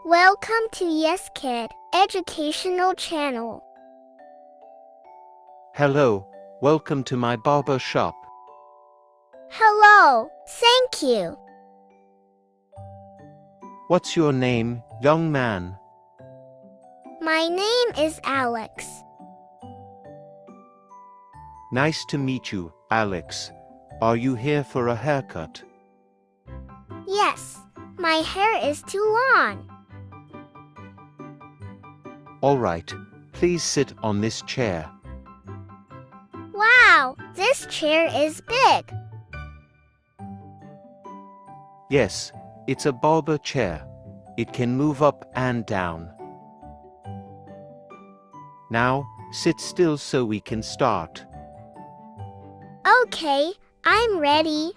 Welcome to Yes Kid Educational Channel. Hello, welcome to my barber shop. Hello, thank you. What's your name, young man? My name is Alex. Nice to meet you, Alex. Are you here for a haircut? Yes, my hair is too long. All right, please sit on this chair. Wow, this chair is big. Yes, it's a barber chair. It can move up and down. Now, sit still so we can start. Okay, I'm ready.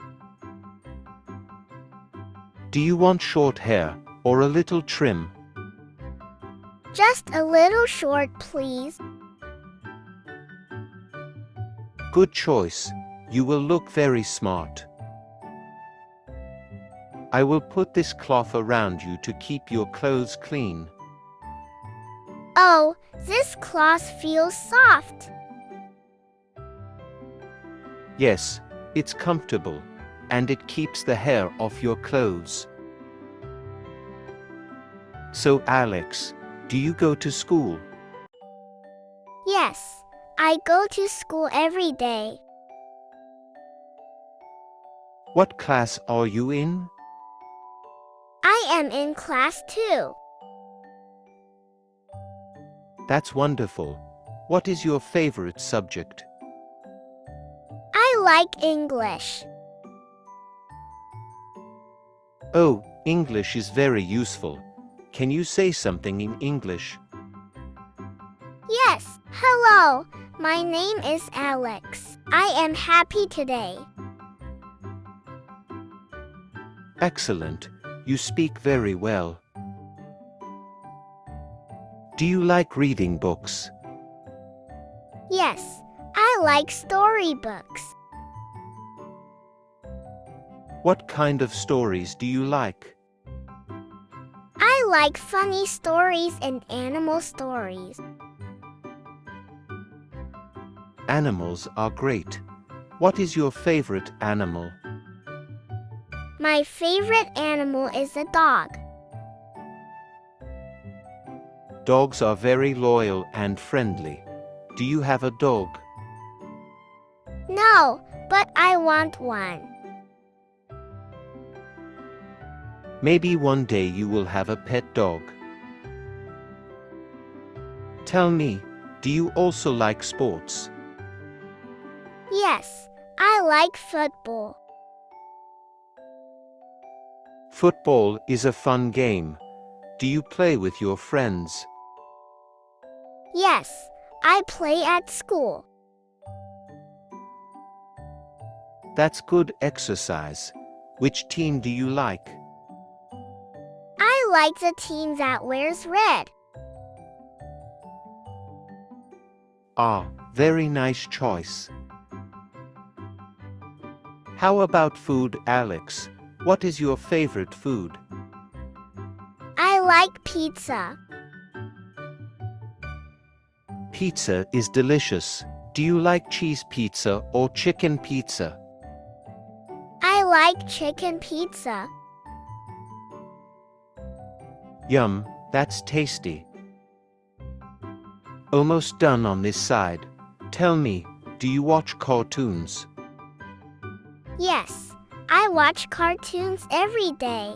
Do you want short hair or a little trim? Just a little short, please. Good choice. You will look very smart. I will put this cloth around you to keep your clothes clean. Oh, this cloth feels soft. Yes, it's comfortable, and it keeps the hair off your clothes. So, Alex, do you go to school? Yes, I go to school every day. What class are you in? I am in class 2. That's wonderful. What is your favorite subject? I like English. Oh, English is very useful. Can you say something in English? Yes, hello, my name is Alex. I am happy today. Excellent. You speak very well. Do you like reading books? Yes, I like storybooks. What kind of stories do you like? I like funny stories and animal stories. Animals are great. What is your favorite animal? My favorite animal is a dog. Dogs are very loyal and friendly. Do you have a dog? No, but I want one. Maybe one day you will have a pet dog. Tell me, do you also like sports? Yes, I like football. Football is a fun game. Do you play with your friends? Yes, I play at school. That's good exercise. Which team do you like? I like the team that wears red. Ah, very nice choice. How about food, Alex? What is your favorite food? I like pizza. Pizza is delicious. Do you like cheese pizza or chicken pizza? I like chicken pizza. Yum, that's tasty. Almost done on this side. Tell me, do you watch cartoons? Yes, I watch cartoons every day.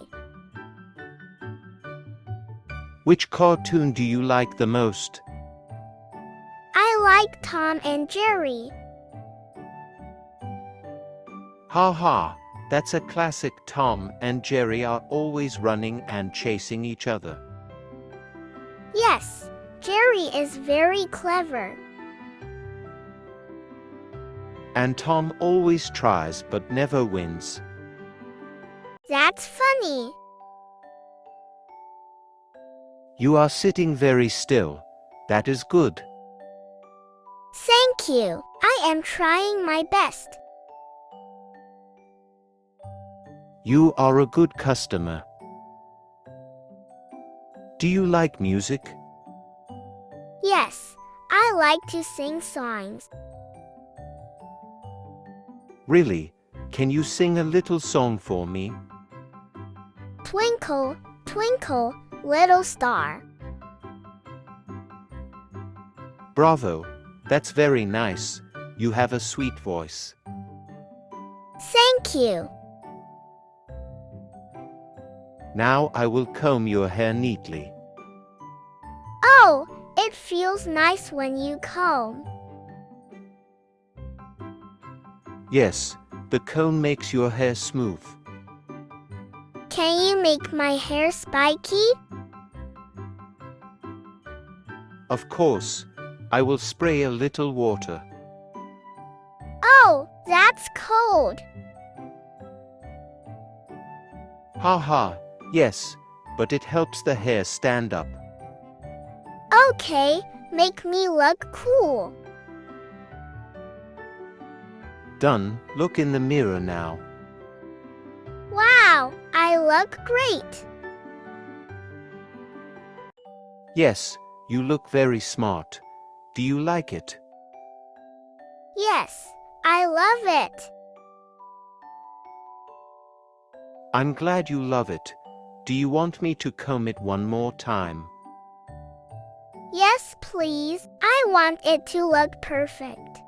Which cartoon do you like the most? I like Tom and Jerry. Ha ha, that's a classic. Tom and Jerry are always running and chasing each other. Yes, Jerry is very clever. And Tom always tries but never wins. That's funny. You are sitting very still. That is good. Thank you. I am trying my best. You are a good customer. Do you like music? Yes, I like to sing songs. Really? Can you sing a little song for me? Twinkle, twinkle, little star. Bravo! That's very nice. You have a sweet voice. Thank you. Now I will comb your hair neatly. Oh, it feels nice when you comb. Yes, the comb makes your hair smooth. Can you make my hair spiky? Of course, I will spray a little water. Oh, that's cold. Ha, yes, but it helps the hair stand up. Okay, make me look cool. Done. Look in the mirror now. Wow, I look great. Yes, you look very smart. Do you like it? Yes, I love it. I'm glad you love it. Do you want me to comb it one more time? Yes, please. I want it to look perfect.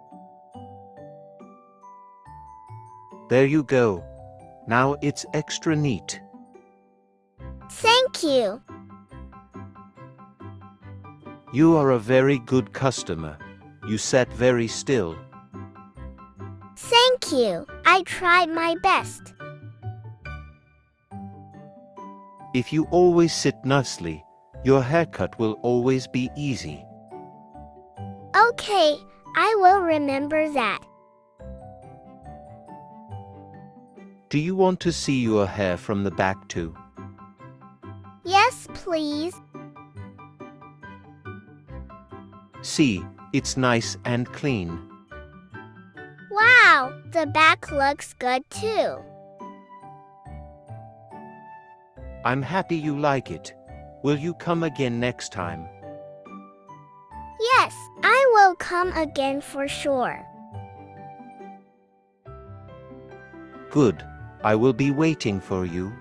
There you go. Now it's extra neat. Thank you. You are a very good customer. You sat very still. Thank you. I tried my best. If you always sit nicely, your haircut will always be easy. Okay, I will remember that. Do you want to see your hair from the back too? Yes, please. See, it's nice and clean. Wow, the back looks good too. I'm happy you like it. Will you come again next time? Yes, I will come again for sure. Good. I will be waiting for you.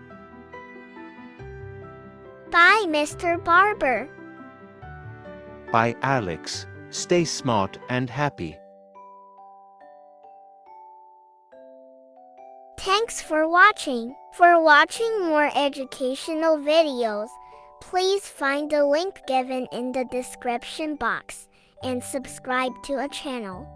Bye, Mr. Barber. Bye, Alex. Stay smart and happy. Thanks for watching. For watching more educational videos, please find the link given in the description box and subscribe to our channel.